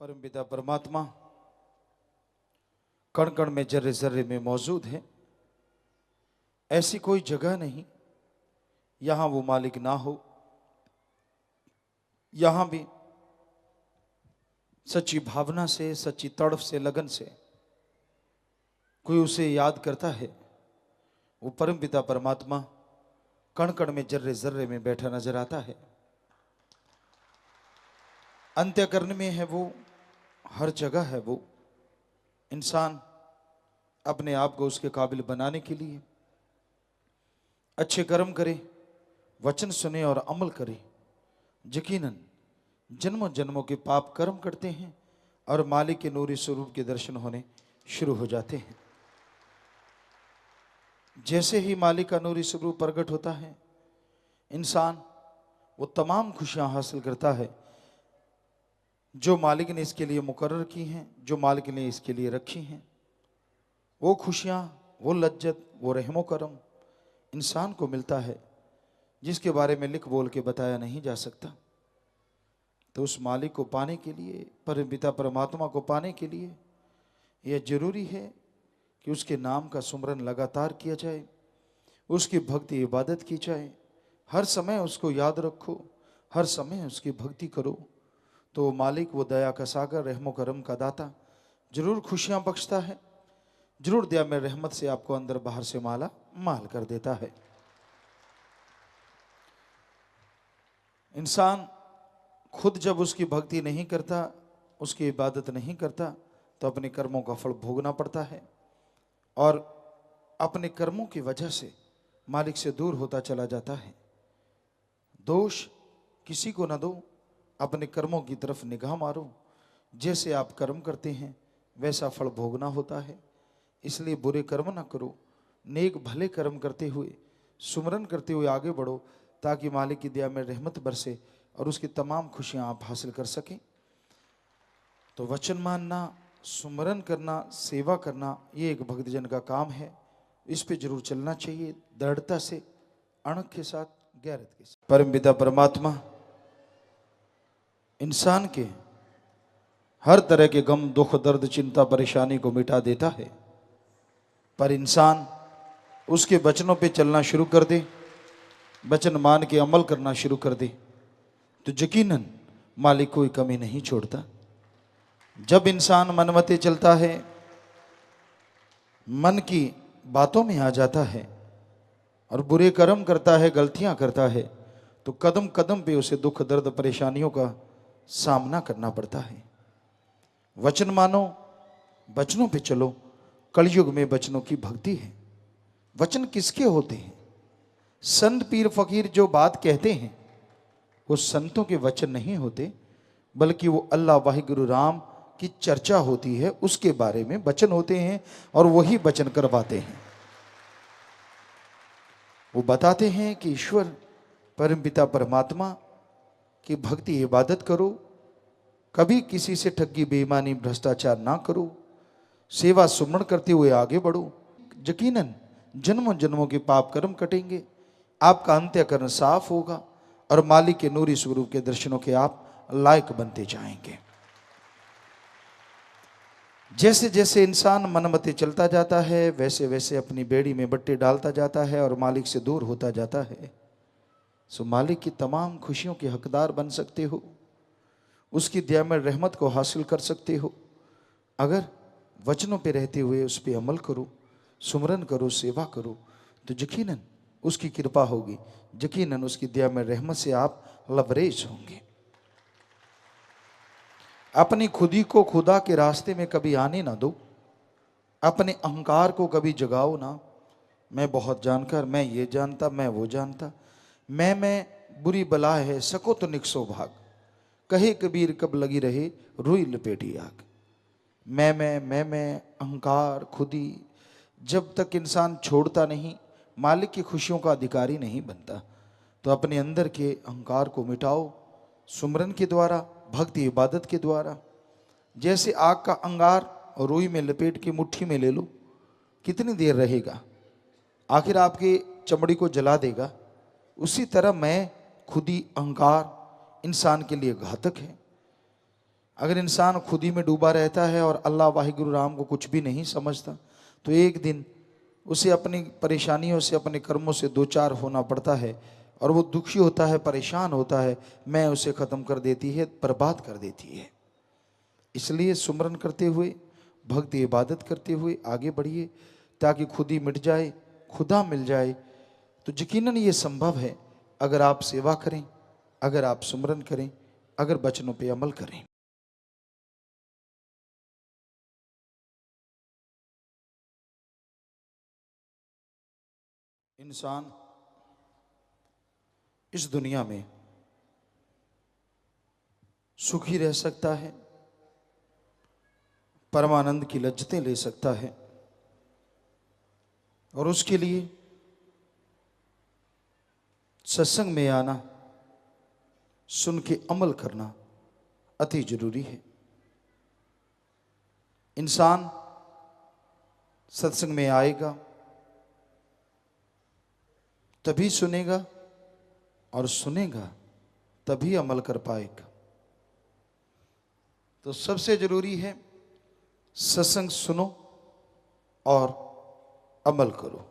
परमपिता परमात्मा कण कण में जर्रे जर्रे में मौजूद है। ऐसी कोई जगह नहीं यहां वो मालिक ना हो। यहां भी सच्ची भावना से, सच्ची तड़फ से, लगन से कोई उसे याद करता है, वो परमपिता परमात्मा कण कण में जर्रे जर्रे में बैठा नजर आता है। अंत्यकरण में है वो, हर जगह है वो। इंसान अपने आप को उसके काबिल बनाने के लिए अच्छे कर्म करे, वचन सुने और अमल करे। यकीनन जन्मों जन्मों के पाप कर्म करते हैं और मालिक के नूरी स्वरूप के दर्शन होने शुरू हो जाते हैं। जैसे ही मालिक का नूरी स्वरूप प्रकट होता है, इंसान वो तमाम खुशियां हासिल करता है जो मालिक ने इसके लिए मुकर्रर की हैं, जो मालिक ने इसके लिए रखी हैं। वो खुशियां, वो लज्जत, वो रहमो करम इंसान को मिलता है जिसके बारे में लिख बोल के बताया नहीं जा सकता। तो उस मालिक को पाने के लिए, परमपिता परमात्मा को पाने के लिए यह जरूरी है कि उसके नाम का सुमरन लगातार किया जाए, उसकी भक्ति इबादत की जाए। हर समय उसको याद रखो, हर समय उसकी भक्ति करो, तो मालिक वो दया का सागर, रहमो करम का दाता जरूर खुशियां बख्शता है, जरूर दया में रहमत से आपको अंदर बाहर से माला माल कर देता है। इंसान खुद जब उसकी भक्ति नहीं करता, उसकी इबादत नहीं करता, तो अपने कर्मों का फल भोगना पड़ता है और अपने कर्मों की वजह से मालिक से दूर होता चला जाता है। दोष किसी को ना दो, अपने कर्मों की तरफ निगाह मारो। जैसे आप कर्म करते हैं वैसा फल भोगना होता है। इसलिए बुरे कर्म ना करो, नेक भले कर्म करते हुए, सुमरन करते हुए आगे बढ़ो, ताकि मालिक की दया में रहमत बरसे और उसकी तमाम खुशियां आप हासिल कर सकें। तो वचन मानना, सुमरन करना, सेवा करना, ये एक भक्तजन का काम है। इस पे जरूर चलना चाहिए, दृढ़ता से, अणख के साथ, गैरत के साथ। परमपिता परमात्मा इंसान के हर तरह के गम, दुख, दर्द, चिंता, परेशानी को मिटा देता है, पर इंसान उसके वचनों पे चलना शुरू कर दे, वचन मान के अमल करना शुरू कर दे, तो यकीनन मालिक कोई कमी नहीं छोड़ता। जब इंसान मनमते चलता है, मन की बातों में आ जाता है और बुरे कर्म करता है, गलतियां करता है, तो कदम कदम पे उसे दुख, दर्द, परेशानियों का सामना करना पड़ता है। वचन मानो, वचनों पे चलो। कलयुग में वचनों की भक्ति है। वचन किसके होते हैं? संत पीर फकीर जो बात कहते हैं वो संतों के वचन नहीं होते, बल्कि वो अल्लाह वाहिगुरु राम की चर्चा होती है, उसके बारे में वचन होते हैं और वही वचन करवाते हैं। वो बताते हैं कि ईश्वर परमपिता परमात्मा की भक्ति इबादत करो, कभी किसी से ठगी, बेईमानी, भ्रष्टाचार ना करो, सेवा सुमरण करते हुए आगे बढ़ो। यकीनन जन्मों जन्मों के पाप कर्म कटेंगे, आपका अंत्यकरण साफ होगा और मालिक के नूरी स्वरूप के दर्शनों के आप लायक बनते जाएंगे। जैसे जैसे इंसान मनमते चलता जाता है, वैसे वैसे अपनी बेड़ी में बट्टे डालता जाता है और मालिक से दूर होता जाता है। सो मालिक की तमाम खुशियों के हकदार बन सकते हो, उसकी दया में रहमत को हासिल कर सकते हो, अगर वचनों पे रहते हुए उस पे अमल करो, सुमरन करो, सेवा करो, तो यकीनन उसकी कृपा होगी, यकीनन उसकी दया में रहमत से आप लबरेज होंगे। अपनी खुदी को खुदा के रास्ते में कभी आने ना दो, अपने अहंकार को कभी जगाओ ना। मैं बहुत जानकर, मैं ये जानता, मैं वो जानता, मैं बुरी बला है, सको तो निकसो भाग, कहे कबीर कब लगी रहे रुई लपेटी आग। मैं अहंकार, खुदी, जब तक इंसान छोड़ता नहीं, मालिक की खुशियों का अधिकारी नहीं बनता। तो अपने अंदर के अहंकार को मिटाओ सुमरन के द्वारा, भक्ति इबादत के द्वारा। जैसे आग का अंगार रुई में लपेट के मुट्ठी में ले लो, कितनी देर रहेगा, आखिर आपकी चमड़ी को जला देगा। उसी तरह मैं, खुदी, अहंकार इंसान के लिए घातक है। अगर इंसान खुद ही में डूबा रहता है और अल्लाह वाहिगुरु राम को कुछ भी नहीं समझता, तो एक दिन उसे अपनी परेशानियों से, अपने कर्मों से दो चार होना पड़ता है और वो दुखी होता है, परेशान होता है, मैं उसे ख़त्म कर देती है, बर्बाद कर देती है। इसलिए सुमरन करते हुए, भक्ति इबादत करते हुए आगे बढ़िए, ताकि खुद ही मिट जाए, खुदा मिल जाए। तो यकीनन ये संभव है अगर आप सेवा करें, अगर आप सुमरन करें, अगर वचनों पे अमल करें। इंसान इस दुनिया में सुखी रह सकता है, परमानंद की लज्जतें ले सकता है, और उसके लिए सत्संग में आना, सुन के अमल करना अति जरूरी है। इंसान सत्संग में आएगा तभी सुनेगा, और सुनेगा तभी अमल कर पाएगा। तो सबसे जरूरी है सत्संग सुनो और अमल करो।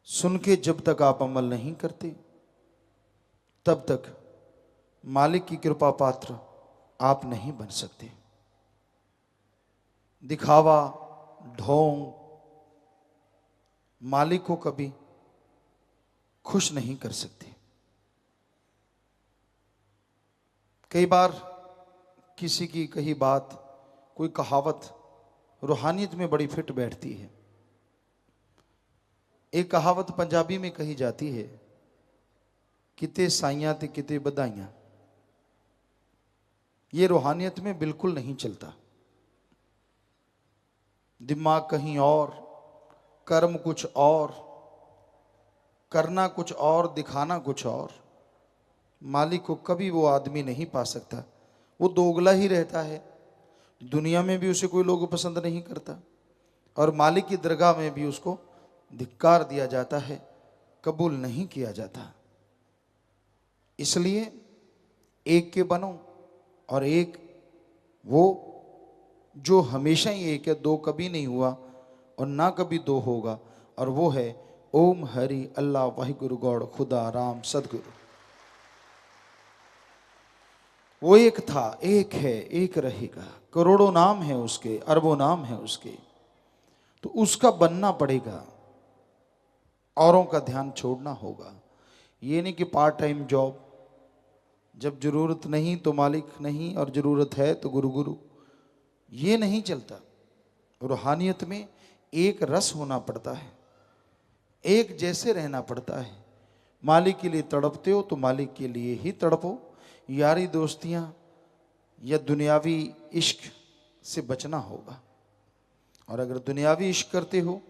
सुन के जब तक आप अमल नहीं करते, तब तक मालिक की कृपा पात्र आप नहीं बन सकते। दिखावा, ढोंग मालिक को कभी खुश नहीं कर सकते। कई बार किसी की कही बात, कोई कहावत रूहानियत में बड़ी फिट बैठती है। एक कहावत पंजाबी में कही जाती है, किते साइयां ते किते बधाइयां। ये रूहानियत में बिल्कुल नहीं चलता। दिमाग कहीं और, कर्म कुछ और, करना कुछ और, दिखाना कुछ और। मालिक को कभी वो आदमी नहीं पा सकता। वो दोगला ही रहता है। दुनिया में भी उसे कोई लोग पसंद नहीं करता, और मालिक की दरगाह में भी उसको धिक्कार दिया जाता है, कबूल नहीं किया जाता। इसलिए एक के बनो, और एक वो जो हमेशा ही एक है, दो कभी नहीं हुआ और ना कभी दो होगा, और वो है ओम हरि अल्लाह वाहिगुरु गौड़ खुदा राम सदगुरु। वो एक था, एक है, एक रहेगा। करोड़ों नाम है उसके, अरबों नाम है उसके। तो उसका बनना पड़ेगा, औरों का ध्यान छोड़ना होगा। ये नहीं कि पार्ट टाइम जॉब, जब जरूरत नहीं तो मालिक नहीं, और जरूरत है तो गुरु गुरु। ये नहीं चलता। रूहानियत में एक रस होना पड़ता है, एक जैसे रहना पड़ता है। मालिक के लिए तड़पते हो तो मालिक के लिए ही तड़पो। यारी दोस्तियां या दुनियावी इश्क से बचना होगा, और अगर दुनियावी इश्क करते हो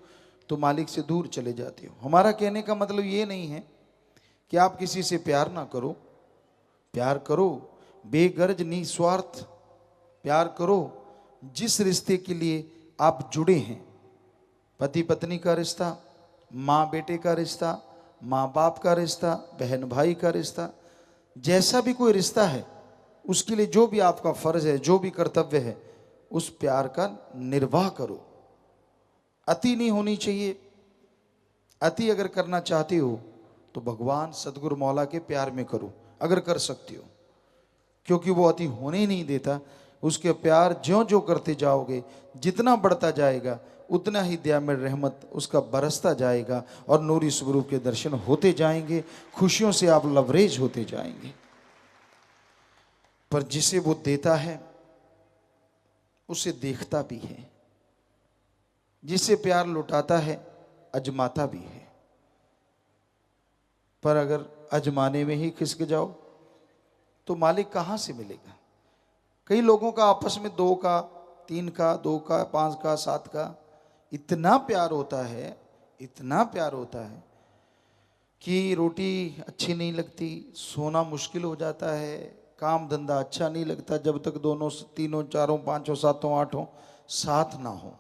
तो मालिक से दूर चले जाते हो। हमारा कहने का मतलब ये नहीं है कि आप किसी से प्यार ना करो। प्यार करो, बेगर्ज निस्वार्थ प्यार करो। जिस रिश्ते के लिए आप जुड़े हैं, पति पत्नी का रिश्ता, माँ बेटे का रिश्ता, माँ बाप का रिश्ता, बहन भाई का रिश्ता, जैसा भी कोई रिश्ता है, उसके लिए जो भी आपका फर्ज है, जो भी कर्तव्य है, उस प्यार का निर्वाह करो। अति नहीं होनी चाहिए। अति अगर करना चाहते हो तो भगवान सदगुरु मौला के प्यार में करो, अगर कर सकते हो, क्योंकि वो अति होने ही नहीं देता। उसके प्यार ज्यों ज्यों करते जाओगे, जितना बढ़ता जाएगा, उतना ही दया में रहमत उसका बरसता जाएगा, और नूरी स्वरूप के दर्शन होते जाएंगे। खुशियों से आप लवरेज होते जाएंगे। पर जिसे वो देता है उसे देखता भी है, जिसे प्यार लुटाता है अजमाता भी है। पर अगर अजमाने में ही खिसक जाओ तो मालिक कहाँ से मिलेगा। कई लोगों का आपस में 2 का, 3 का, 2 का, 5 का, 7 का इतना प्यार होता है, इतना प्यार होता है कि रोटी अच्छी नहीं लगती, सोना मुश्किल हो जाता है, काम धंधा अच्छा नहीं लगता, जब तक दोनों, तीनों, चारों, पांचों, सातों, आठों साथ ना हो।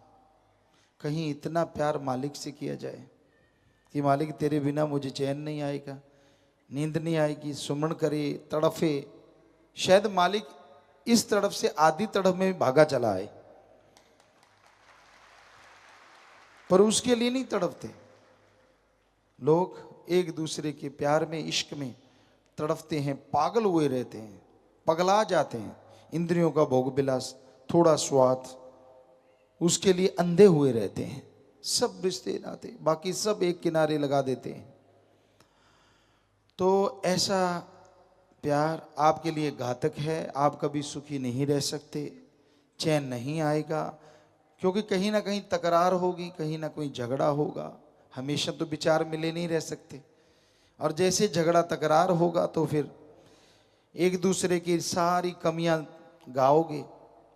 कहीं इतना प्यार मालिक से किया जाए कि मालिक तेरे बिना मुझे चैन नहीं आएगा, नींद नहीं आएगी, सुमन करे, तड़फे। शायद मालिक इस तड़फ से आधी तड़फ में भागा चला है, पर उसके लिए नहीं तड़पते। लोग एक दूसरे के प्यार में, इश्क में तड़पते हैं, पागल हुए रहते हैं, पगला जाते हैं। इंद्रियों का भोग विलास, थोड़ा स्वाद, उसके लिए अंधे हुए रहते हैं। सब रिश्ते नाते बाकी सब एक किनारे लगा देते हैं। तो ऐसा प्यार आपके लिए घातक है। आप कभी सुखी नहीं रह सकते, चैन नहीं आएगा, क्योंकि कहीं ना कहीं तकरार होगी, कहीं ना कोई झगड़ा होगा। हमेशा तो विचार मिले नहीं रह सकते, और जैसे झगड़ा तकरार होगा तो फिर एक दूसरे की सारी कमियां गाओगे,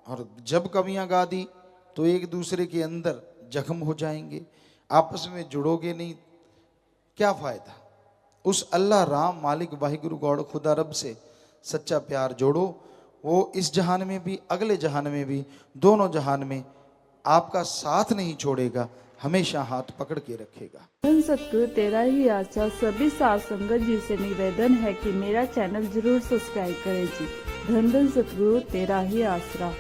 और जब कमियां गा दी तो एक दूसरे के अंदर जख्म हो जाएंगे, आपस में जुड़ोगे नहीं, क्या फायदा। उस अल्लाह, राम, मालिक, वाहिगुरु, गॉड, खुदा, रब से सच्चा प्यार जोड़ो। वो इस जहान में भी, अगले जहान में भी, दोनों जहान में आपका साथ नहीं छोड़ेगा, हमेशा हाथ पकड़ के रखेगा। धन सतगुरु तेरा ही आशा। सभी साध संगत जी से निवेदन है कि मेरा चैनल जरूर सब्सक्राइब करें जी। धन धन सतगुरु तेरा ही आसरा।